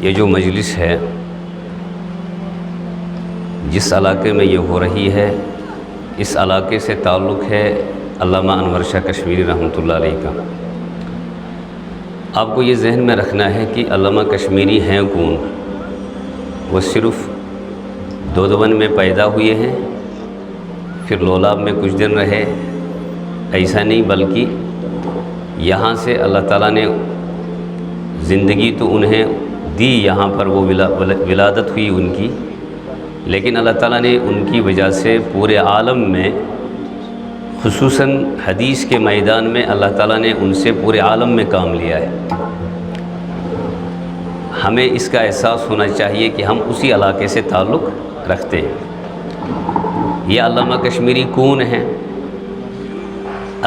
یہ جو مجلس ہے جس علاقے میں یہ ہو رہی ہے، اس علاقے سے تعلق ہے علامہ انور شاہ کشمیری رحمۃ اللہ علیہ کا۔ آپ کو یہ ذہن میں رکھنا ہے کہ علامہ کشمیری ہیں کون؟ وہ صرف دودون میں پیدا ہوئے ہیں، پھر لولاب میں کچھ دن رہے، ایسا نہیں، بلکہ یہاں سے اللہ تعالیٰ نے زندگی تو انہیں دی، یہاں پر وہ ولادت ہوئی ان کی، لیکن اللہ تعالیٰ نے ان کی وجہ سے پورے عالم میں، خصوصاً حدیث کے میدان میں اللہ تعالیٰ نے ان سے پورے عالم میں کام لیا ہے۔ ہمیں اس کا احساس ہونا چاہیے کہ ہم اسی علاقے سے تعلق رکھتے ہیں۔ یہ علامہ کشمیری کون ہیں؟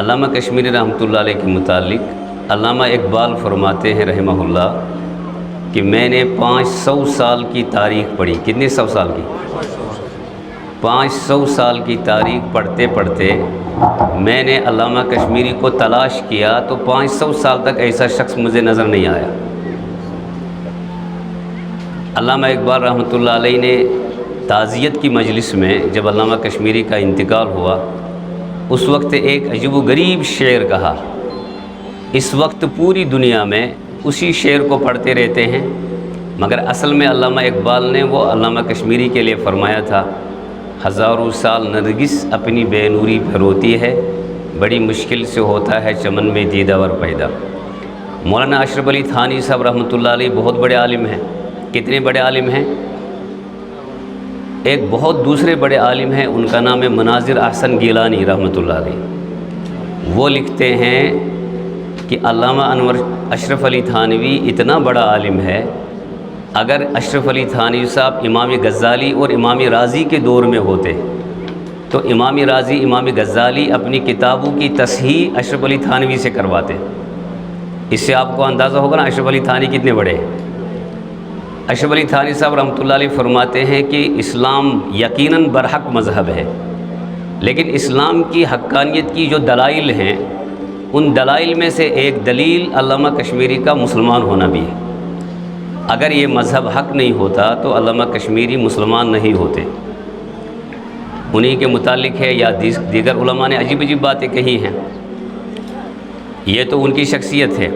علامہ کشمیری رحمۃ اللہ علیہ کے متعلق علامہ اقبال فرماتے ہیں رحمہ اللہ کہ میں نے 500 سال کی تاریخ پڑھی۔ کتنے 100 سال کی؟ 500 سال کی تاریخ پڑھتے پڑھتے میں نے علامہ کشمیری کو تلاش کیا تو 500 سال تک ایسا شخص مجھے نظر نہیں آیا۔ علامہ اقبال رحمۃ اللہ علیہ نے تعزیت کی مجلس میں جب علامہ کشمیری کا انتقال ہوا، اس وقت ایک عجیب و غریب شعر کہا۔ اس وقت پوری دنیا میں اسی شعر کو پڑھتے رہتے ہیں، مگر اصل میں علامہ اقبال نے وہ علامہ کشمیری کے لیے فرمایا تھا، ہزاروں سال نرگس اپنی بے نوری پہ روتی ہے، بڑی مشکل سے ہوتا ہے چمن میں دیدہ ور پیدا۔ مولانا اشرف علی تھانی صاحب رحمۃ اللہ علیہ بہت بڑے عالم ہیں۔ کتنے بڑے عالم ہیں؟ ایک بہت دوسرے بڑے عالم ہیں، ان کا نام ہے مناظر احسن گیلانی رحمۃ اللہ علیہ۔ وہ لکھتے ہیں کہ علامہ انور اشرف علی تھانوی اتنا بڑا عالم ہے، اگر اشرف علی تھانوی صاحب امام غزالی اور امام رازی کے دور میں ہوتے تو امام رازی، امام غزالی اپنی کتابوں کی تصحیح اشرف علی تھانوی سے کرواتے۔ اس سے آپ کو اندازہ ہوگا نا اشرف علی تھانوی کتنے بڑے ہیں۔ اشرف علی تھانوی صاحب رحمۃ اللہ علیہ فرماتے ہیں کہ اسلام یقیناً برحق مذہب ہے، لیکن اسلام کی حقانیت کی جو دلائل ہیں، ان دلائل میں سے ایک دلیل علامہ کشمیری کا مسلمان ہونا بھی ہے۔ اگر یہ مذہب حق نہیں ہوتا تو علامہ کشمیری مسلمان نہیں ہوتے۔ انہی کے متعلق ہے یا دیگر علماء نے عجیب عجیب باتیں کہی ہیں۔ یہ تو ان کی شخصیت ہے۔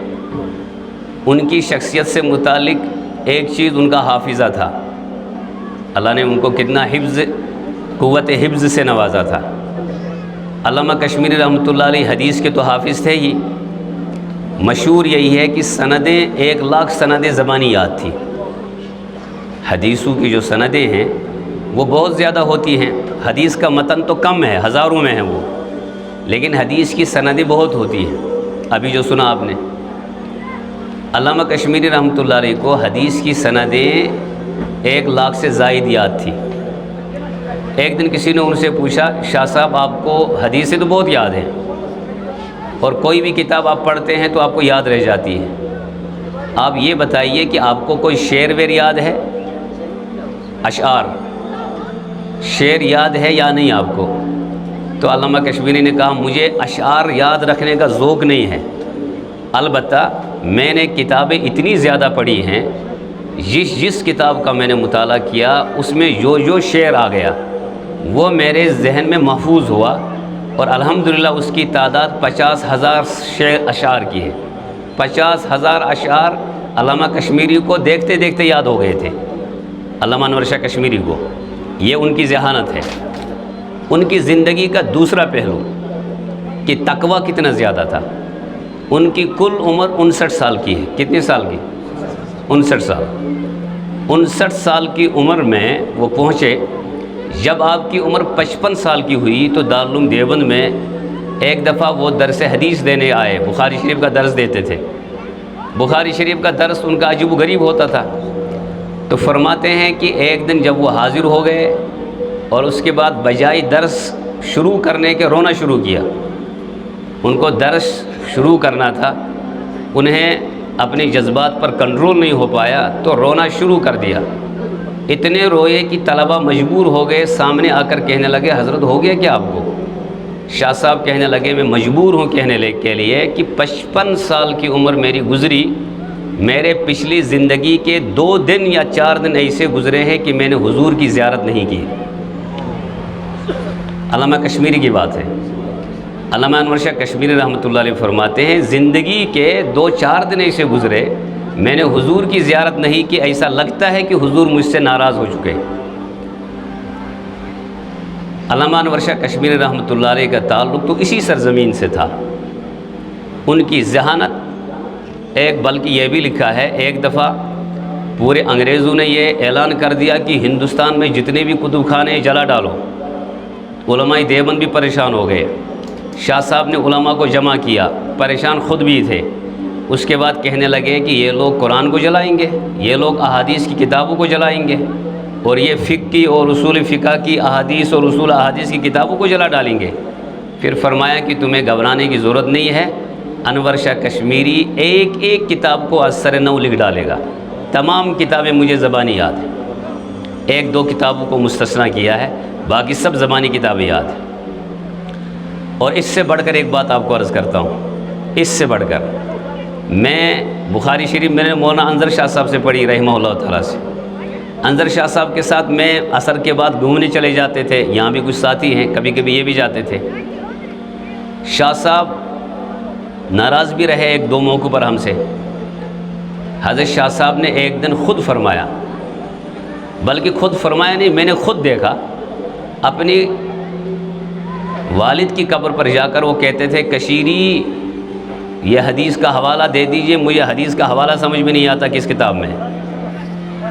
ان کی شخصیت سے متعلق ایک چیز ان کا حافظہ تھا۔ اللہ نے ان کو کتنا قوت حفظ سے نوازا تھا۔ علامہ کشمیری رحمۃ اللہ علیہ حدیث کے تو حافظ تھے ہی، مشہور یہی ہے کہ سندیں 1,00,000 سندیں زبانی یاد تھی۔ حدیثوں کی جو سندیں ہیں وہ بہت زیادہ ہوتی ہیں، حدیث کا متن تو کم ہے، ہزاروں میں ہیں وہ، لیکن حدیث کی سندیں بہت ہوتی ہیں۔ ابھی جو سنا آپ نے، علامہ کشمیری رحمۃ اللہ علیہ کو حدیث کی سندیں 1,00,000 سے زائد یاد تھی۔ ایک دن کسی نے ان سے پوچھا، شاہ صاحب آپ کو حدیثیں تو بہت یاد ہیں اور کوئی بھی کتاب آپ پڑھتے ہیں تو آپ کو یاد رہ جاتی ہے، آپ یہ بتائیے کہ آپ کو کوئی شعر ویر یاد ہے؟ اشعار، شعر یاد ہے یا نہیں آپ کو؟ تو علامہ کشمیری نے کہا، مجھے اشعار یاد رکھنے کا ذوق نہیں ہے، البتہ میں نے کتابیں اتنی زیادہ پڑھی ہیں، جس کتاب کا میں نے مطالعہ کیا اس میں جو شعر آ گیا وہ میرے ذہن میں محفوظ ہوا، اور الحمدللہ اس کی تعداد 50,000 اشعار کی ہے۔ 50,000 اشعار علامہ کشمیری کو دیکھتے دیکھتے یاد ہو گئے تھے، علامہ انور شاہ کشمیری کو۔ یہ ان کی ذہانت ہے۔ ان کی زندگی کا دوسرا پہلو کہ تقویٰ کتنا زیادہ تھا۔ ان کی کل عمر 59 سال کی ہے۔ کتنے سال کی؟ 59 سال۔ 59 سال کی عمر میں وہ پہنچے۔ جب آپ کی عمر 55 سال کی ہوئی تو دارالعلوم دیوبند میں ایک دفعہ وہ درس حدیث دینے آئے، بخاری شریف کا درس دیتے تھے۔ بخاری شریف کا درس ان کا عجیب و غریب ہوتا تھا، تو فرماتے ہیں کہ ایک دن جب وہ حاضر ہو گئے اور اس کے بعد بجائے درس شروع کرنے کے رونا شروع کیا۔ ان کو درس شروع کرنا تھا، انہیں اپنے جذبات پر کنٹرول نہیں ہو پایا تو رونا شروع کر دیا۔ اتنے روئے کہ طلبہ مجبور ہو گئے، سامنے آ کر کہنے لگے، حضرت ہو گیا کیا آپ کو؟ شاہ صاحب کہنے لگے، میں مجبور ہوں کہنے کے لیے کہ 55 سال کی عمر میری گزری، میرے پچھلی زندگی کے 2 دن یا 4 دن ایسے گزرے ہیں کہ میں نے حضور کی زیارت نہیں کی۔ علامہ کشمیری کی بات ہے۔ علامہ انور شاہ کشمیری رحمۃ اللہ علیہ فرماتے ہیں زندگی کے 2-4 دن ایسے گزرے میں نے حضور کی زیارت نہیں کی، ایسا لگتا ہے کہ حضور مجھ سے ناراض ہو چکے۔ علامہ انور شاہ کشمیری رحمۃ اللہ علیہ کا تعلق تو اسی سرزمین سے تھا۔ ان کی ذہانت بلکہ یہ بھی لکھا ہے ایک دفعہ پورے انگریزوں نے یہ اعلان کر دیا کہ ہندوستان میں جتنے بھی کتب خانے جلا ڈالو۔ علماء دیوبند بھی پریشان ہو گئے۔ شاہ صاحب نے علماء کو جمع کیا، پریشان خود بھی تھے۔ اس کے بعد کہنے لگے کہ یہ لوگ قرآن کو جلائیں گے، یہ لوگ احادیث کی کتابوں کو جلائیں گے، اور یہ فقہ کی اور اصول فقہ کی احادیث اور اصول احادیث کی کتابوں کو جلا ڈالیں گے۔ پھر فرمایا کہ تمہیں گھبرانے کی ضرورت نہیں ہے، انور شاہ کشمیری ایک ایک کتاب کو از سر نو لکھ ڈالے گا۔ تمام کتابیں مجھے زبانی یاد ہیں، 1-2 کتابوں کو مستثنیٰ کیا ہے، باقی سب زبانی کتابیں یاد ہیں۔ اور اس سے بڑھ کر ایک بات آپ کو عرض کرتا ہوں، اس سے بڑھ کر میں بخاری شریف میں نے مولانا انظر شاہ صاحب سے پڑھی رحمہ اللہ تعالیٰ سے۔ انظر شاہ صاحب کے ساتھ میں عصر کے بعد گھومنے چلے جاتے تھے، یہاں بھی کچھ ساتھی ہیں، کبھی کبھی یہ بھی جاتے تھے۔ شاہ صاحب ناراض بھی رہے 1-2 موقعوں پر ہم سے۔ حضرت شاہ صاحب نے ایک دن خود فرمایا، بلکہ خود فرمایا نہیں، میں نے خود دیکھا، اپنی والد کی قبر پر جا کر وہ کہتے تھے کشیری یہ حدیث کا حوالہ دے دیجئے، مجھے حدیث کا حوالہ سمجھ میں نہیں آتا کس کتاب میں۔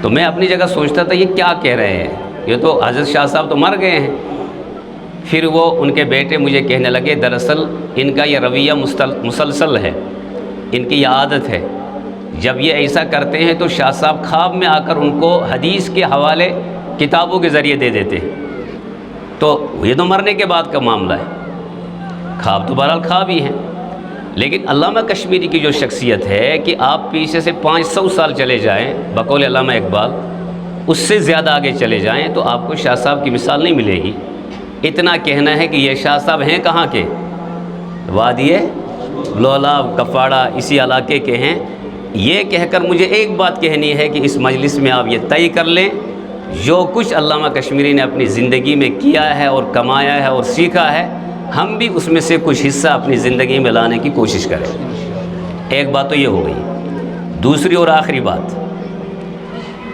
تو میں اپنی جگہ سوچتا تھا یہ کیا کہہ رہے ہیں، یہ تو حضرت شاہ صاحب تو مر گئے ہیں۔ پھر وہ ان کے بیٹے مجھے کہنے لگے دراصل ان کا یہ رویہ مسلسل ہے، ان کی یہ عادت ہے، جب یہ ایسا کرتے ہیں تو شاہ صاحب خواب میں آ کر ان کو حدیث کے حوالے کتابوں کے ذریعے دے دیتے ہیں۔ تو یہ تو مرنے کے بعد کا معاملہ ہے، خواب تو بہرحال خواب ہی ہیں۔ لیکن علامہ کشمیری کی جو شخصیت ہے کہ آپ پیچھے سے 500 سال چلے جائیں، بقول علامہ اقبال اس سے زیادہ آگے چلے جائیں تو آپ کو شاہ صاحب کی مثال نہیں ملے گی۔ اتنا کہنا ہے کہ یہ شاہ صاحب ہیں کہاں کے، وادی لولاب کپواڑہ اسی علاقے کے ہیں۔ یہ کہہ کر مجھے ایک بات کہنی ہے کہ اس مجلس میں آپ یہ طے کر لیں جو کچھ علامہ کشمیری نے اپنی زندگی میں کیا ہے اور کمایا ہے اور سیکھا ہے، ہم بھی اس میں سے کچھ حصہ اپنی زندگی میں لانے کی کوشش کریں۔ ایک بات تو یہ ہو گئی۔ دوسری اور آخری بات،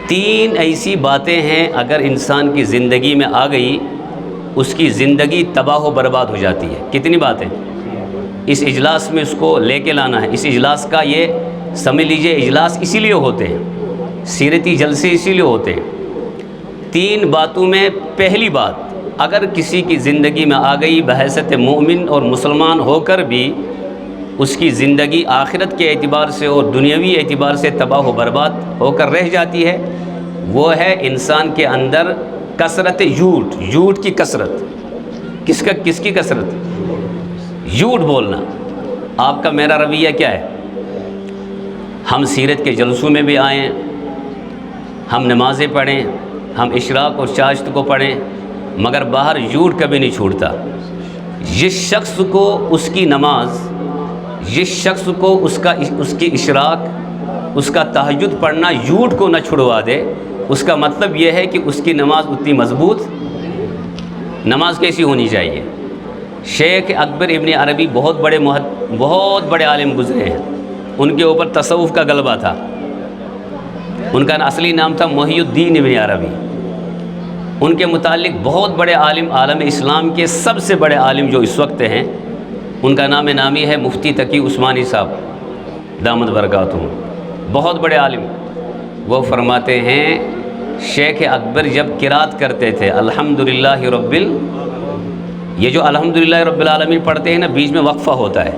3 ایسی باتیں ہیں اگر انسان کی زندگی میں آ گئی اس کی زندگی تباہ و برباد ہو جاتی ہے۔ کتنی باتیں اس اجلاس میں اس کو لے کے لانا ہے۔ اس اجلاس کا یہ سمجھ لیجئے اجلاس اسی لیے ہوتے ہیں، سیرتی جلسے اسی لیے ہوتے ہیں۔ 3 باتوں میں پہلی بات، اگر کسی کی زندگی میں آ گئی بحیثیت مومن اور مسلمان ہو کر بھی اس کی زندگی آخرت کے اعتبار سے اور دنیاوی اعتبار سے تباہ و برباد ہو کر رہ جاتی ہے، وہ ہے انسان کے اندر کثرت جھوٹ کی کثرت۔ کس کی کثرت؟ جھوٹ بولنا۔ آپ کا میرا رویہ کیا ہے؟ ہم سیرت کے جلسوں میں بھی آئیں، ہم نمازیں پڑھیں، ہم اشراق اور چاشت کو پڑھیں، مگر باہر جھوٹ کبھی نہیں چھوٹتا۔ جس شخص کو اس کی نماز، جس شخص کو اس کی اشراق، اس کا تہجد پڑھنا جھوٹ کو نہ چھڑوا دے، اس کا مطلب یہ ہے کہ اس کی نماز اتنی مضبوط۔ نماز کیسی ہونی چاہیے؟ شیخ اکبر ابن عربی بہت بڑے عالم گزرے ہیں، ان کے اوپر تصوف کا غلبہ تھا۔ ان کا اصلی نام تھا محی الدین ابن عربی۔ ان کے متعلق بہت بڑے عالم، عالم اسلام کے سب سے بڑے عالم جو اس وقت ہیں، ان کا نام نامی ہے مفتی تقی عثمانی صاحب دامت برکاتہم، بہت بڑے عالم۔ وہ فرماتے ہیں شیخ اکبر جب قرات کرتے تھے الحمدللہ یہ جو الحمدللہ رب العالمین پڑھتے ہیں نا، بیچ میں وقفہ ہوتا ہے،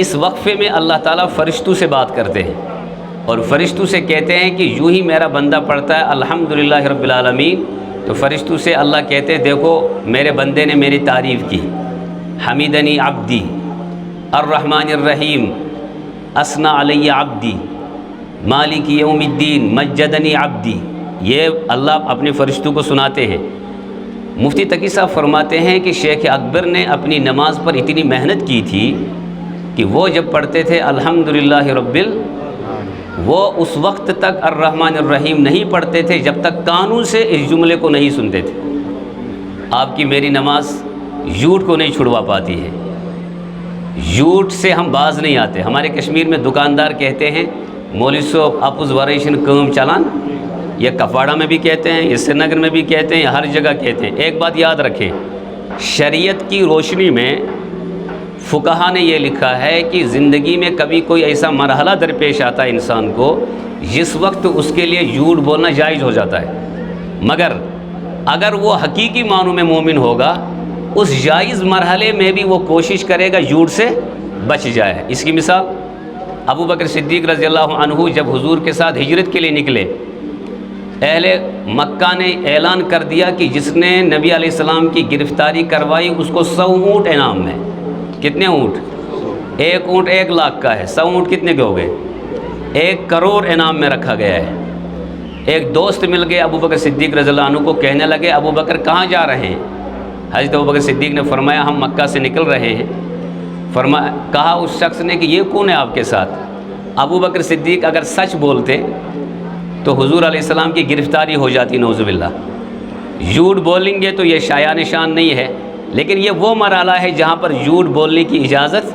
اس وقفے میں اللہ تعالیٰ فرشتوں سے بات کرتے ہیں اور فرشتوں سے کہتے ہیں کہ یوں ہی میرا بندہ پڑھتا ہے الحمدللہ رب العالمین، تو فرشتوں سے اللہ کہتے ہیں دیکھو میرے بندے نے میری تعریف کی، حمیدنی عبدی الرحمن الرحیم اثنا علی عبدی مالک یوم الدین مجدنی عبدی، یہ اللہ اپنے فرشتوں کو سناتے ہیں۔ مفتی تقی صاحب فرماتے ہیں کہ شیخ اکبر نے اپنی نماز پر اتنی محنت کی تھی کہ وہ جب پڑھتے تھے الحمدللہ رب وہ اس وقت تک الرحمن الرحیم نہیں پڑھتے تھے جب تک کانوں سے اس جملے کو نہیں سنتے تھے۔ آپ کی میری نماز جھوٹ کو نہیں چھڑوا پاتی ہے، جھوٹ سے ہم باز نہیں آتے۔ ہمارے کشمیر میں دکاندار کہتے ہیں مولوی صاحب اپز ورائشن کام چلان، یہ کپواڑہ میں بھی کہتے ہیں، یہ سری نگر میں بھی کہتے ہیں، ہر جگہ کہتے ہیں۔ ایک بات یاد رکھیں، شریعت کی روشنی میں فقہا نے یہ لکھا ہے کہ زندگی میں کبھی کوئی ایسا مرحلہ درپیش آتا ہے انسان کو جس وقت اس کے لیے جھوٹ بولنا جائز ہو جاتا ہے، مگر اگر وہ حقیقی معنوں میں مومن ہوگا اس جائز مرحلے میں بھی وہ کوشش کرے گا جھوٹ سے بچ جائے۔ اس کی مثال ابو بکر صدیق رضی اللہ عنہ جب حضور کے ساتھ ہجرت کے لیے نکلے، اہل مکہ نے اعلان کر دیا کہ جس نے نبی علیہ السلام کی گرفتاری کروائی اس کو 100 اونٹ انعام میں۔ کتنے اونٹ؟ ایک اونٹ 1 لاکھ کا ہے، 100 اونٹ کتنے کے ہو گئے؟ 1 کروڑ انعام میں رکھا گیا ہے۔ ایک دوست مل گئے ابو بکر صدیق رضی اللہ عنہ کو، کہنے لگے ابو بکر کہاں جا رہے ہیں؟ حضرت ابو بکر صدیق نے فرمایا ہم مکہ سے نکل رہے ہیں۔ کہا اس شخص نے کہ یہ کون ہے آپ کے ساتھ؟ ابو بکر صدیق اگر سچ بولتے تو حضور علیہ السلام کی گرفتاری ہو جاتی، نعوذ باللہ۔ جھوٹ بولیں گے تو یہ شایان نشان نہیں ہے، لیکن یہ وہ مرحلہ ہے جہاں پر جھوٹ بولنے کی اجازت،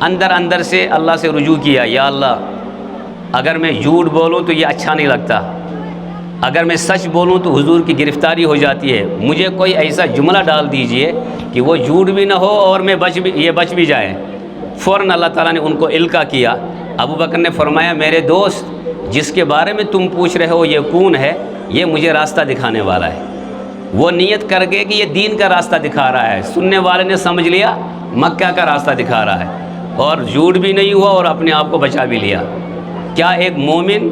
اندر سے اللہ سے رجوع کیا، یا اللہ اگر میں جھوٹ بولوں تو یہ اچھا نہیں لگتا، اگر میں سچ بولوں تو حضور کی گرفتاری ہو جاتی ہے، مجھے کوئی ایسا جملہ ڈال دیجئے کہ وہ جھوٹ بھی نہ ہو اور میں بچ بھی جائے۔ فوراً اللہ تعالیٰ نے ان کو القا کیا۔ ابو بکر نے فرمایا میرے دوست جس کے بارے میں تم پوچھ رہے ہو یہ کون ہے؟ یہ مجھے راستہ دکھانے والا ہے۔ وہ نیت کر گئے کہ یہ دین کا راستہ دکھا رہا ہے، سننے والے نے سمجھ لیا مکہ کا راستہ دکھا رہا ہے، اور جھوٹ بھی نہیں ہوا اور اپنے آپ کو بچا بھی لیا۔ کیا ایک مومن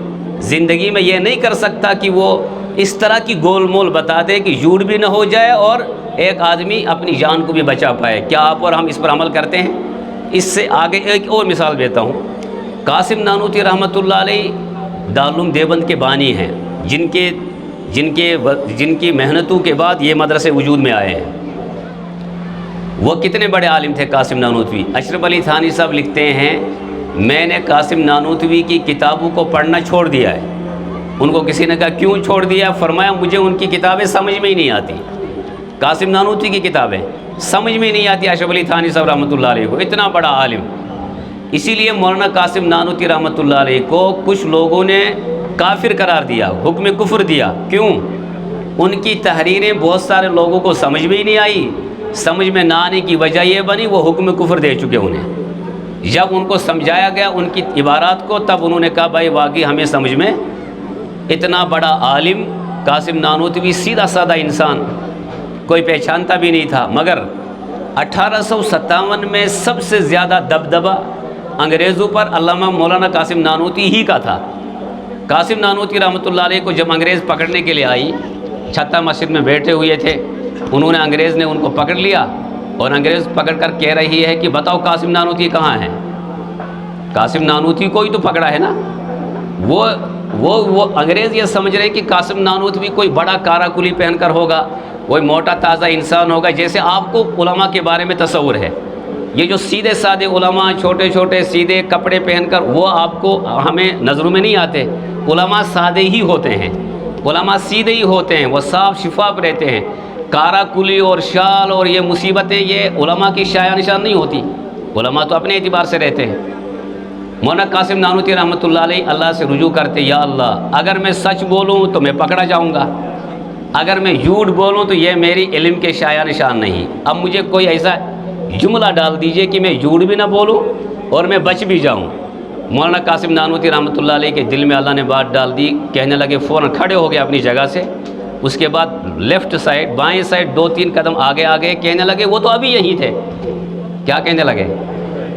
زندگی میں یہ نہیں کر سکتا کہ وہ اس طرح کی گول مول بتا دے کہ جھوٹ بھی نہ ہو جائے اور ایک آدمی اپنی جان کو بھی بچا پائے؟ کیا آپ اور ہم اس پر عمل کرتے ہیں؟ اس سے آگے ایک اور مثال دیتا ہوں۔ قاسم نانوتوی رحمۃ اللہ علیہ دارالعلوم دیوبند کے بانی ہیں، جن کی محنتوں کے بعد یہ مدرسے وجود میں آئے ہیں۔ وہ کتنے بڑے عالم تھے قاسم نانوتوی؟ اشرف علی تھانی صاحب لکھتے ہیں میں نے قاسم نانوتوی کی کتابوں کو پڑھنا چھوڑ دیا ہے۔ ان کو کسی نے کہا کیوں چھوڑ دیا؟ فرمایا مجھے ان کی کتابیں سمجھ میں ہی نہیں آتی، قاسم نانوتوی کی کتابیں سمجھ میں نہیں آتی اشرف علی تھانی صاحب رحمۃ اللہ علیہ کو، اتنا بڑا عالم۔ اسی لیے مولانا قاسم نانوتوی رحمۃ اللہ علیہ کو کچھ لوگوں نے کافر قرار دیا، حکم کفر دیا۔ کیوں؟ ان کی تحریریں بہت سارے لوگوں کو سمجھ میں ہی نہیں آئی، سمجھ میں نہ آنے کی وجہ یہ بنی وہ حکم کفر دے چکے انہیں۔ جب ان کو سمجھایا گیا ان کی عبارات کو، تب انہوں نے کہا بھائی واقعی ہمیں سمجھ میں، اتنا بڑا عالم قاسم نانوتوی سیدھا سادہ انسان، کوئی پہچانتا بھی نہیں تھا، مگر 1857 میں سب سے زیادہ دبدبہ انگریزوں پر علامہ مولانا قاسم نانوتوی ہی کا تھا۔ قاسم نانوتوی رحمۃ اللہ علیہ کو جب انگریز پکڑنے کے لیے آئی، چھتہ مسجد میں بیٹھے ہوئے تھے، انگریز نے ان کو پکڑ لیا، اور انگریز پکڑ کر کہہ رہی ہے کہ بتاؤ قاسم نانوتوی کہاں ہیں؟ قاسم نانوتوی کو ہی تو پکڑا ہے نا۔ وہ انگریز یہ سمجھ رہے کہ قاسم نانوتوی کوئی بڑا کارا کلی پہن کر ہوگا، کوئی موٹا تازہ انسان ہوگا، جیسے آپ کو علماء کے بارے میں تصور ہے۔ یہ جو سیدھے سادے علماء چھوٹے چھوٹے سیدھے کپڑے پہن کر، وہ آپ کو ہمیں نظروں میں نہیں آتے۔ علماء سادے ہی ہوتے ہیں، علماء سیدھے ہی ہوتے ہیں، وہ صاف شفاف رہتے ہیں۔ کارا کلی اور شال اور یہ مصیبتیں یہ علماء کی شایع نشان نہیں ہوتی، علماء تو اپنے اعتبار سے رہتے ہیں۔ مولانا قاسم نانوتوی رحمۃ اللہ علیہ اللہ سے رجوع کرتے، یا اللہ اگر میں سچ بولوں تو میں پکڑا جاؤں گا، اگر میں جھوٹ بولوں تو یہ میری علم کے شایع نشان نہیں، اب مجھے کوئی ایسا جملہ ڈال دیجئے کہ میں جھوٹ بھی نہ بولوں اور میں بچ بھی جاؤں۔ مولانا قاسم نانوتوی رحمۃ اللہ علیہ کے دل میں اللہ نے بات ڈال دی، کہنے لگے، فوراً کھڑے ہو گئے اپنی جگہ سے، اس کے بعد لیفٹ سائڈ بائیں سائڈ 2-3 قدم آگے کہنے لگے وہ تو ابھی یہی تھے۔ کیا کہنے لگے؟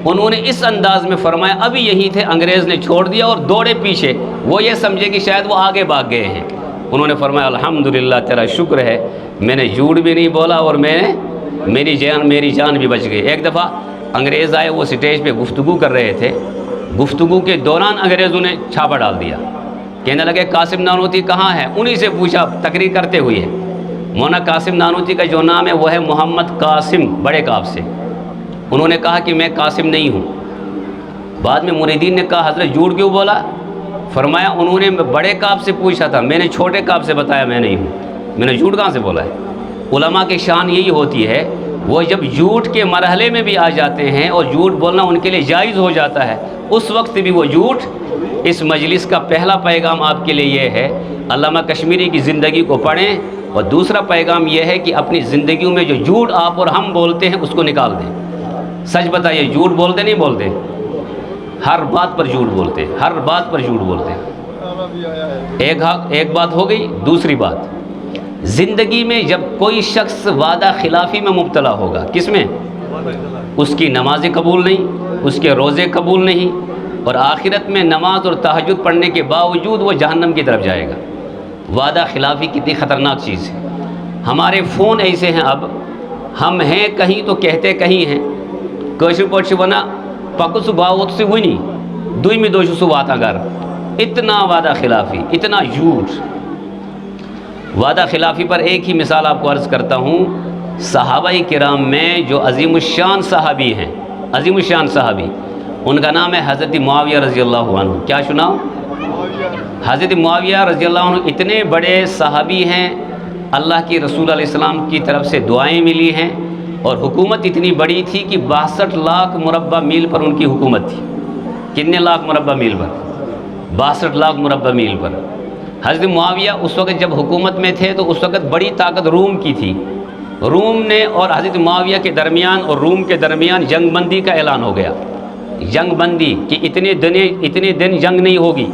انہوں نے اس انداز میں فرمایا ابھی یہی تھے، انگریز نے چھوڑ دیا اور دوڑے پیچھے، وہ یہ سمجھے کہ شاید وہ آگے بھاگ گئے ہیں۔ انہوں نے فرمایا الحمدللہ تیرا شکر ہے، میں نے جھوٹ بھی نہیں بولا اور میری جان بھی بچ گئی۔ ایک دفعہ انگریز آئے، وہ سٹیج پہ گفتگو کر رہے تھے، گفتگو کے دوران انگریزوں نے چھاپا ڈال دیا، کہنے لگے قاسم نانوتوی کہاں ہے؟ انہی سے پوچھا تقریر کرتے ہوئے، مولانا قاسم نانوتوی کا جو نام ہے وہ ہے محمد قاسم، بڑے کاف سے۔ انہوں نے کہا کہ میں قاسم نہیں ہوں۔ بعد میں مریدین نے کہا حضرت جھوٹ کیوں بولا؟ فرمایا انہوں نے بڑے کعب سے پوچھا تھا، میں نے چھوٹے کعب سے بتایا میں نہیں ہوں، میں نے جھوٹ کہاں سے بولا ہے؟ علماء کی شان یہی ہوتی ہے، وہ جب جھوٹ کے مرحلے میں بھی آ جاتے ہیں اور جھوٹ بولنا ان کے لیے جائز ہو جاتا ہے، اس وقت بھی وہ جھوٹ۔ اس مجلس کا پہلا پیغام آپ کے لیے یہ ہے، علامہ کشمیری کی زندگی کو پڑھیں، اور دوسرا پیغام یہ ہے کہ اپنی زندگیوں میں جو جھوٹ آپ اور ہم بولتے ہیں اس کو نکال دیں۔ سچ بتائیے، جھوٹ بولتے نہیں بولتے؟ ہر بات پر جھوٹ بولتے، ہر بات پر جھوٹ بولتے۔ ایک بات ہو گئی۔ دوسری بات، زندگی میں جب کوئی شخص وعدہ خلافی میں مبتلا ہوگا، کس میں؟ اس کی نمازیں قبول نہیں، اس کے روزے قبول نہیں، اور آخرت میں نماز اور تہجد پڑھنے کے باوجود وہ جہنم کی طرف جائے گا۔ وعدہ خلافی کتنی خطرناک چیز ہے۔ ہمارے فون ایسے ہیں، اب ہم ہیں کہیں تو کہتے کہیں ہیں۔ کاشر پوچھ بنا پکس باوت سے ونی دوئی میں دوش سو واتا گر، اتنا وعدہ خلافی، اتنا جھوٹ۔ وعدہ خلافی پر ایک ہی مثال آپ کو عرض کرتا ہوں۔ صحابہ کرام میں جو عظیم الشان صحابی ہیں، عظیم الشان صحابی، ان کا نام ہے حضرت معاویہ رضی اللہ عنہ۔ کیا سناؤ؟ حضرت معاویہ رضی اللہ عنہ اتنے بڑے صحابی ہیں، اللہ کی رسول علیہ السلام کی طرف سے دعائیں ملی ہیں، اور حکومت اتنی بڑی تھی کہ 62 لاکھ مربع میل پر ان کی حکومت تھی۔ کتنے لاکھ مربع میل پر؟ 62 لاکھ مربع میل پر۔ حضرت معاویہ اس وقت جب حکومت میں تھے تو اس وقت بڑی طاقت روم کی تھی۔ روم نے اور حضرت معاویہ کے درمیان اور روم کے درمیان جنگ بندی کا اعلان ہو گیا، جنگ بندی، کہ اتنے دن جنگ نہیں ہوگی۔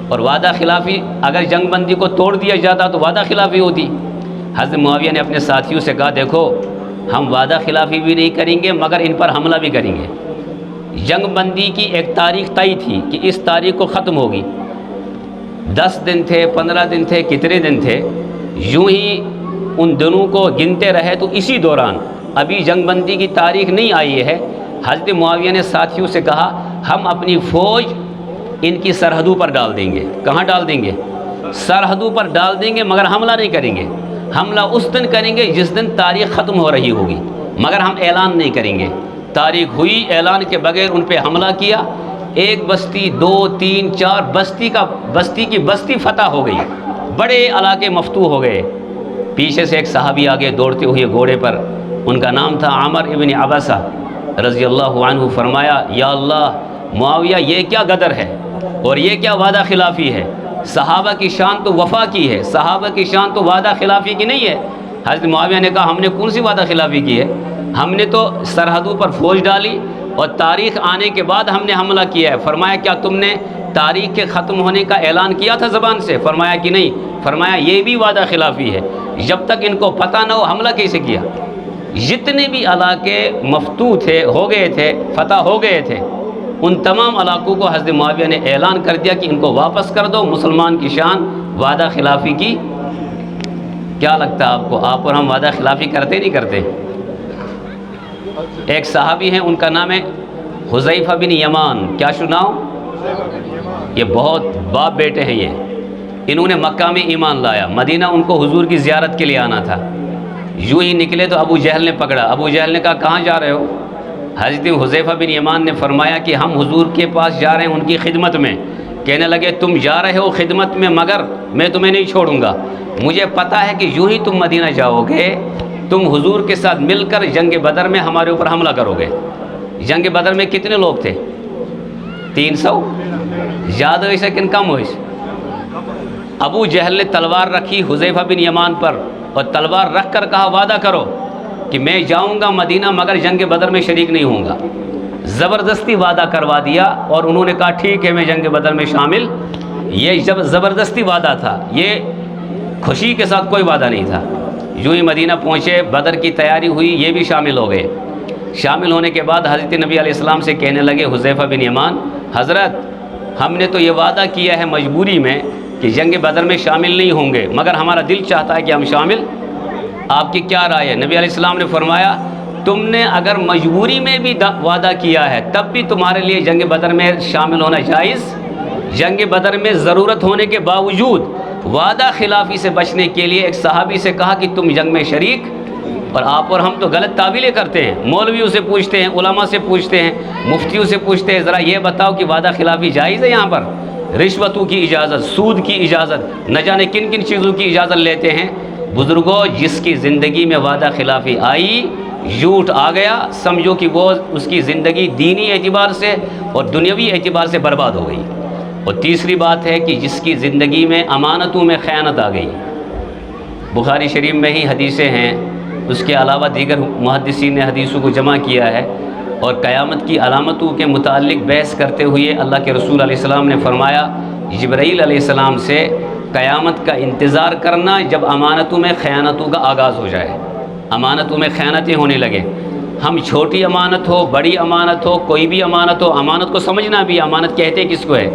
اور وعدہ خلافی، اگر جنگ بندی کو توڑ دیا جاتا تو وعدہ خلافی ہوتی۔ حضرت معاویہ نے اپنے ساتھیوں سے کہا، دیکھو ہم وعدہ خلافی بھی نہیں کریں گے مگر ان پر حملہ بھی کریں گے۔ جنگ بندی کی ایک تاریخ طے تھی کہ اس تاریخ کو ختم ہوگی۔ 10 دن تھے، 15 دن تھے، کتنے دن تھے، یوں ہی ان دنوں کو گنتے رہے تو اسی دوران، ابھی جنگ بندی کی تاریخ نہیں آئی ہے، حضرت معاویہ نے ساتھیوں سے کہا ہم اپنی فوج ان کی سرحدوں پر ڈال دیں گے۔ کہاں ڈال دیں گے؟ سرحدوں پر ڈال دیں گے، مگر حملہ نہیں کریں گے۔ حملہ اس دن کریں گے جس دن تاریخ ختم ہو رہی ہوگی، مگر ہم اعلان نہیں کریں گے۔ تاریخ ہوئی، اعلان کے بغیر ان پہ حملہ کیا۔ ایک بستی، 2، 3، 4 بستی کی بستی فتح ہو گئی، بڑے علاقے مفتوح ہو گئے۔ پیچھے سے ایک صحابی آگے دوڑتے ہوئے گھوڑے پر، ان کا نام تھا عامر ابن عبسہ رضی اللہ عنہ۔ فرمایا یا اللہ، معاویہ یہ کیا غدر ہے اور یہ کیا وعدہ خلافی ہے؟ صحابہ کی شان تو وفا کی ہے، صحابہ کی شان تو وعدہ خلافی کی نہیں ہے۔ حضرت معاویہ نے کہا ہم نے کون سی وعدہ خلافی کی ہے؟ ہم نے تو سرحدوں پر فوج ڈالی اور تاریخ آنے کے بعد ہم نے حملہ کیا ہے۔ فرمایا کیا تم نے تاریخ کے ختم ہونے کا اعلان کیا تھا زبان سے؟ فرمایا کہ نہیں۔ فرمایا یہ بھی وعدہ خلافی ہے، جب تک ان کو پتہ نہ ہو حملہ کیسے کیا؟ جتنے بھی علاقے مفتوح تھے، ہو گئے تھے، فتح ہو گئے تھے، ان تمام علاقوں کو حضرت معاویہ نے اعلان کر دیا کہ ان کو واپس کر دو۔ مسلمان کی شان وعدہ خلافی کی۔ کیا لگتا ہے آپ کو، آپ اور ہم وعدہ خلافی کرتے نہیں کرتے؟ ایک صحابی ہیں، ان کا نام ہے حذیفہ بن یمان۔ کیا سناؤ؟ یہ بہت باپ بیٹے ہیں یہ۔ انہوں نے مکہ میں ایمان لایا، مدینہ ان کو حضور کی زیارت کے لیے آنا تھا۔ یوں ہی نکلے تو ابو جہل نے پکڑا۔ ابو جہل نے کہا کہاں جا رہے ہو؟ حضرت حذیفہ بن یمان نے فرمایا کہ ہم حضور کے پاس جا رہے ہیں، ان کی خدمت میں۔ کہنے لگے تم جا رہے ہو خدمت میں، مگر میں تمہیں نہیں چھوڑوں گا۔ مجھے پتہ ہے کہ یوں ہی تم مدینہ جاؤ گے، تم حضور کے ساتھ مل کر جنگ بدر میں ہمارے اوپر حملہ کرو گے۔ جنگ بدر میں کتنے لوگ تھے؟ 300؟ زیادہ ہوئی سے کن کم ہوئی سے؟ ابو جہل نے تلوار رکھی حذیفہ بن یمان پر، اور تلوار رکھ کر کہا وعدہ کرو کہ میں جاؤں گا مدینہ مگر جنگ بدر میں شریک نہیں ہوں گا۔ زبردستی وعدہ کروا دیا، اور انہوں نے کہا ٹھیک ہے میں جنگ بدر میں شامل۔ یہ جب زبردستی وعدہ تھا، یہ خوشی کے ساتھ کوئی وعدہ نہیں تھا۔ یوں ہی مدینہ پہنچے، بدر کی تیاری ہوئی، یہ بھی شامل ہو گئے۔ شامل ہونے کے بعد حضرت نبی علیہ السلام سے کہنے لگے حذیفہ بن یمان، حضرت ہم نے تو یہ وعدہ کیا ہے مجبوری میں کہ جنگ بدر میں شامل نہیں ہوں گے، مگر ہمارا دل چاہتا ہے کہ ہم شامل۔ آپ کی کیا رائے ہے؟ نبی علیہ السلام نے فرمایا تم نے اگر مجبوری میں بھی وعدہ کیا ہے تب بھی تمہارے لیے جنگ بدر میں شامل ہونا جائز۔ جنگ بدر میں ضرورت ہونے کے باوجود وعدہ خلافی سے بچنے کے لیے ایک صحابی سے کہا کہ تم جنگ میں شریک، اور آپ اور ہم تو غلط تعبیریں کرتے ہیں، مولویوں سے پوچھتے ہیں، علماء سے پوچھتے ہیں، مفتیوں سے پوچھتے ہیں ذرا یہ بتاؤ کہ وعدہ خلافی جائز ہے یہاں پر؟ رشوتوں کی اجازت، سود کی اجازت، نہ جانے کن کن چیزوں کی اجازت لیتے ہیں۔ بزرگوں، جس کی زندگی میں وعدہ خلافی آئی، جھوٹ آ گیا، سمجھو کہ وہ اس کی زندگی دینی اعتبار سے اور دنیاوی اعتبار سے برباد ہو گئی۔ اور تیسری بات ہے کہ جس کی زندگی میں امانتوں میں خیانت آ گئی۔ بخاری شریف میں ہی حدیثیں ہیں، اس کے علاوہ دیگر محدثین نے حدیثوں کو جمع کیا ہے، اور قیامت کی علامتوں کے متعلق بحث کرتے ہوئے اللہ کے رسول علیہ السلام نے فرمایا جبرائیل علیہ السلام سے قیامت کا انتظار کرنا جب امانتوں میں خیانتوں کا آغاز ہو جائے، امانتوں میں خیانتیں ہونے لگیں۔ ہم چھوٹی امانت ہو، بڑی امانت ہو، کوئی بھی امانت ہو، امانت کو سمجھنا بھی، امانت کہتے کس کو ہے؟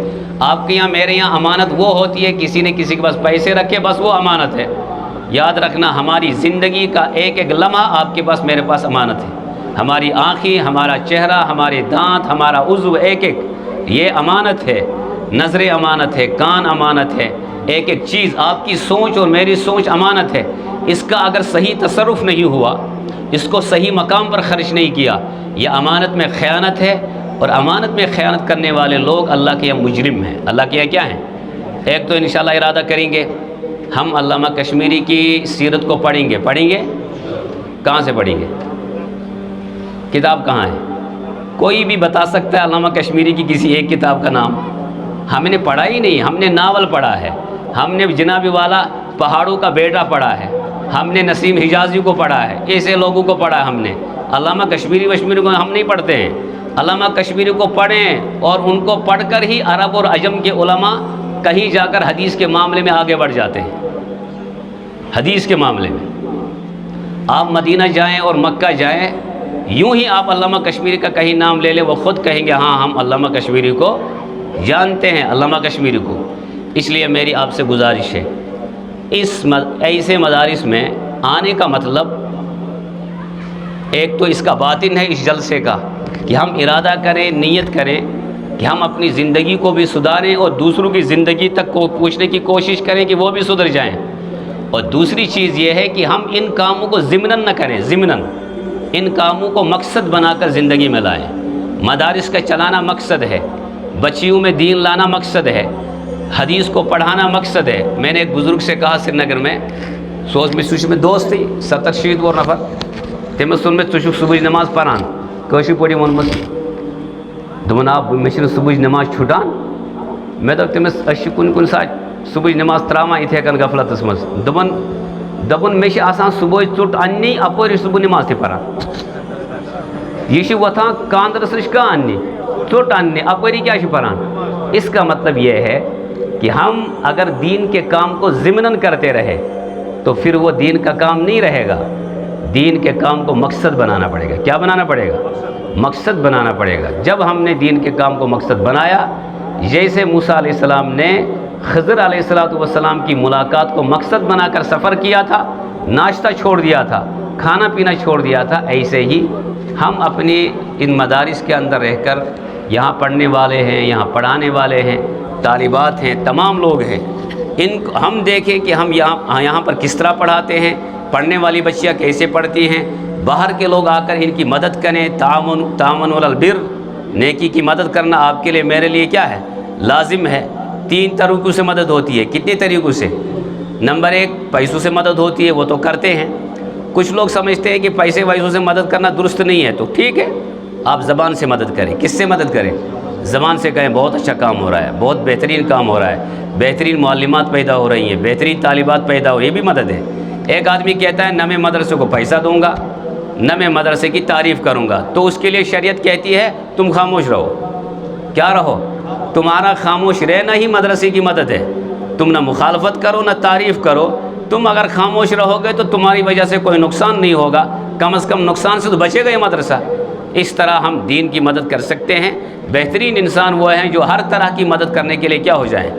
آپ کے یہاں میرے یہاں امانت وہ ہوتی ہے کسی نے کسی کے پاس پیسے رکھے، بس وہ امانت ہے۔ یاد رکھنا ہماری زندگی کا ایک ایک لمحہ آپ کے پاس میرے پاس امانت ہے، ہماری آنکھیں، ہمارا چہرہ، ہمارے دانت، ہمارا عضو، ایک ایک یہ امانت ہے۔ نظریں امانت ہے، کان امانت ہے، ایک ایک چیز، آپ کی سوچ اور میری سوچ امانت ہے۔ اس کا اگر صحیح تصرف نہیں ہوا، اس کو صحیح مقام پر خرچ نہیں کیا، یہ امانت میں خیانت ہے۔ اور امانت میں خیانت کرنے والے لوگ اللہ کے یہاں مجرم ہیں۔ اللہ کے یہاں کیا ہیں؟ ایک تو انشاءاللہ ارادہ کریں گے ہم علامہ کشمیری کی سیرت کو پڑھیں گے۔ کہاں سے پڑھیں گے؟ کتاب کہاں ہے؟ کوئی بھی بتا سکتا ہے علامہ کشمیری کی کسی ایک کتاب کا نام؟ ہم نے پڑھا ہی نہیں، ہم نے ناول پڑھا ہے، ہم نے جناب والا پہاڑوں کا بیٹا پڑھا ہے، ہم نے نسیم حجازی کو پڑھا ہے، ایسے لوگوں کو پڑھا ہے ہم نے۔ علامہ کشمیری کو ہم نہیں پڑھتے ہیں۔ علامہ کشمیری کو پڑھیں، اور ان کو پڑھ کر ہی عرب اور عجم کے علماء کہیں جا کر حدیث کے معاملے میں آگے بڑھ جاتے ہیں۔ حدیث کے معاملے میں آپ مدینہ جائیں اور مکہ جائیں، یوں ہی آپ علامہ کشمیری کا کہیں نام لے لیں، وہ خود کہیں گے ہاں ہم علامہ کشمیری کو جانتے ہیں، علامہ کشمیری کو۔ اس لیے میری آپ سے گزارش ہے، ایسے مدارس میں آنے کا مطلب ایک تو اس کا باطن ہے، اس جلسے کا، کہ ہم ارادہ کریں، نیت کریں کہ ہم اپنی زندگی کو بھی سدھاریں اور دوسروں کی زندگی تک کو پوچھنے کی کوشش کریں کہ وہ بھی سدھر جائیں۔ اور دوسری چیز یہ ہے کہ ہم ان کاموں کو ضمناً نہ کریں، ضمناً ان کاموں کو مقصد بنا کر زندگی میں لائیں۔ مدارس کا چلانا مقصد ہے، بچیوں میں دین لانا مقصد ہے، حدیث کو پڑھانا مقصد ہے۔ میں نے ایک بزرگ سے کہا سری نگر میں، سوچ میں سوچ میں دوست تھی 70 شیت وہ نفر تمس وون میں ژٕ صبح نماز پران کٲشِر پٲٹھۍ ووٚنمَس دوٚپُن آ مےٚ چھِنہٕ صبح نماز چھُٹان۔ مےٚ دوٚپ تٔمِس أسۍ چھِ کُنہِ ساتہٕ صبح نماز ترٛاوان یِتھَے کٔنۍ غفلتَس منٛز۔ دوٚپُن مےٚ چھِ آسان صُبحٲے ژوٚٹ اَننی اَپٲری صُبح نماز تہِ پران۔ یہ چھِ وۄتھان کاندرَس نِش کانٛہہ اَننہِ ژوٚٹ اَننہِ اَپٲری کیٛاہ چھِ پران۔ اس کا مطلب یہ ہے کہ ہم اگر دین کے کام کو ضمناً کرتے رہے تو پھر وہ دین کا کام نہیں رہے گا۔ دین کے کام کو مقصد بنانا پڑے گا۔ کیا بنانا پڑے گا؟ مقصد بنانا پڑے گا۔ جب ہم نے دین کے کام کو مقصد بنایا، جیسے موسیٰ علیہ السلام نے خضر علیہ السلام کی ملاقات کو مقصد بنا کر سفر کیا تھا، ناشتہ چھوڑ دیا تھا، کھانا پینا چھوڑ دیا تھا، ایسے ہی ہم اپنے ان مدارس کے اندر رہ کر یہاں پڑھنے والے ہیں، یہاں پڑھانے والے ہیں، طالبات ہیں، تمام لوگ ہیں، ہم دیکھیں کہ ہم یہاں پر کس طرح پڑھاتے ہیں، پڑھنے والی بچیاں کیسے پڑھتی ہیں، باہر کے لوگ آ کر ان کی مدد کریں۔ تعاون علی البر، نیکی کی مدد کرنا آپ کے لیے میرے لیے کیا ہے؟ لازم ہے۔ 3 طریقوں سے مدد ہوتی ہے۔ کتنے طریقوں سے؟ نمبر 1 پیسوں سے مدد ہوتی ہے، وہ تو کرتے ہیں۔ کچھ لوگ سمجھتے ہیں کہ پیسے ویسوں سے مدد کرنا درست نہیں ہے، تو ٹھیک ہے، آپ زبان سے مدد کریں۔ کس سے مدد کریں؟ زبان سے کہیں بہت اچھا کام ہو رہا ہے، بہت بہترین کام ہو رہا ہے، بہترین معلمات پیدا ہو رہی ہیں، بہترین طالبات پیدا ہو رہی ہیں، یہ بھی مدد ہے۔ ایک آدمی کہتا ہے نہ میں مدرسے کو پیسہ دوں گا، نہ میں مدرسے کی تعریف کروں گا، تو اس کے لیے شریعت کہتی ہے تم خاموش رہو۔ کیا رہو؟ تمہارا خاموش رہنا ہی مدرسے کی مدد ہے۔ تم نہ مخالفت کرو نہ تعریف کرو، تم اگر خاموش رہو گے تو تمہاری وجہ سے کوئی نقصان نہیں ہوگا، کم از کم نقصان سے تو بچے گا یہ مدرسہ۔ اس طرح ہم دین کی مدد کر سکتے ہیں۔ بہترین انسان وہ ہیں جو ہر طرح کی مدد کرنے کے لیے کیا ہو جائیں۔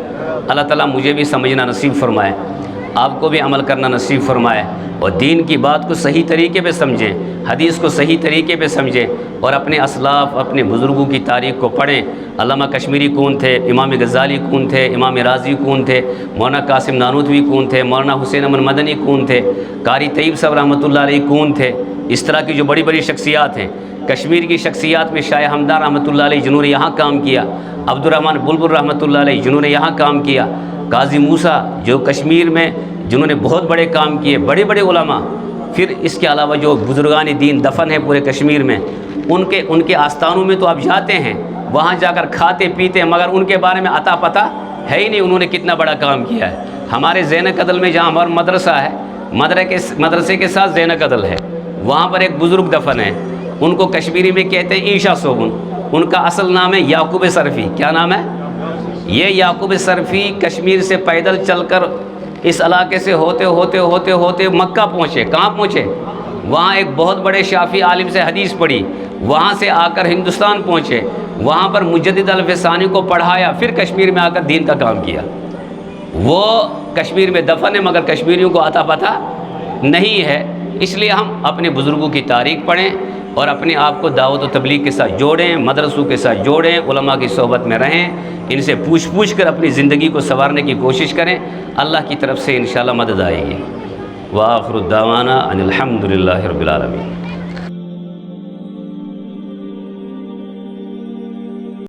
اللہ تعالیٰ مجھے بھی سمجھنا نصیب فرمائے، آپ کو بھی عمل کرنا نصیب فرمائے، اور دین کی بات کو صحیح طریقے پہ سمجھیں، حدیث کو صحیح طریقے پہ سمجھیں، اور اپنے اسلاف اپنے بزرگوں کی تاریخ کو پڑھیں۔ علامہ کشمیری کون تھے، امام غزالی کون تھے، امام رازی کون تھے، مولانا قاسم نانوتوی کون تھے، مولانا حسین امن مدنی کون تھے، قاری طیب صاحب رحمۃ اللہ علیہ کون تھے، اس طرح کی جو بڑی بڑی شخصیات ہیں، کشمیر کی شخصیات میں شاہ ہمدان رحمۃ اللہ علیہ جنہوں نے یہاں کام کیا، عبدالرحمن بلبل رحمۃ اللہ علیہ جنہوں نے یہاں کام کیا، قاضی موسیٰ جو کشمیر میں جنہوں نے بہت بڑے کام کیے، بڑے بڑے علماء، پھر اس کے علاوہ جو بزرگان دین دفن ہیں پورے کشمیر میں، ان کے آستانوں میں تو آپ جاتے ہیں، وہاں جا کر کھاتے پیتے ہیں، مگر ان کے بارے میں عطا پتہ ہے ہی نہیں انہوں نے کتنا بڑا کام کیا ہے۔ ہمارے زین قدل میں جہاں ہمارا مدرسہ ہے، مدرسے کے ساتھ زین قدل ہے، وہاں پر ایک بزرگ دفن ہے، ان کو کشمیری میں کہتے ہیں عیشا صوبن، ان کا اصل نام ہے یعقوب صرفی۔ کیا نام ہے؟ یہ یعقوب صرفی کشمیر سے پیدل چل کر اس علاقے سے ہوتے مکہ پہنچے۔ کہاں پہنچے؟ وہاں ایک بہت بڑے شافعی عالم سے حدیث پڑھی، وہاں سے آ کر ہندوستان پہنچے، وہاں پر مجدد الفسانی کو پڑھایا، پھر کشمیر میں آ کر دین کا کام کیا۔ وہ کشمیر میں دفن ہے مگر کشمیریوں کو عطا پتہ نہیں ہے۔ اس لیے ہم اپنے بزرگوں کی تاریخ پڑھیں اور اپنے آپ کو دعوت و تبلیغ کے ساتھ جوڑیں، مدرسوں کے ساتھ جوڑیں، علماء کی صحبت میں رہیں، ان سے پوچھ کر اپنی زندگی کو سنوارنے کی کوشش کریں، اللہ کی طرف سے انشاءاللہ مدد آئے گی۔ وآخر الدعوانا ان الحمد للہ رب العالمین۔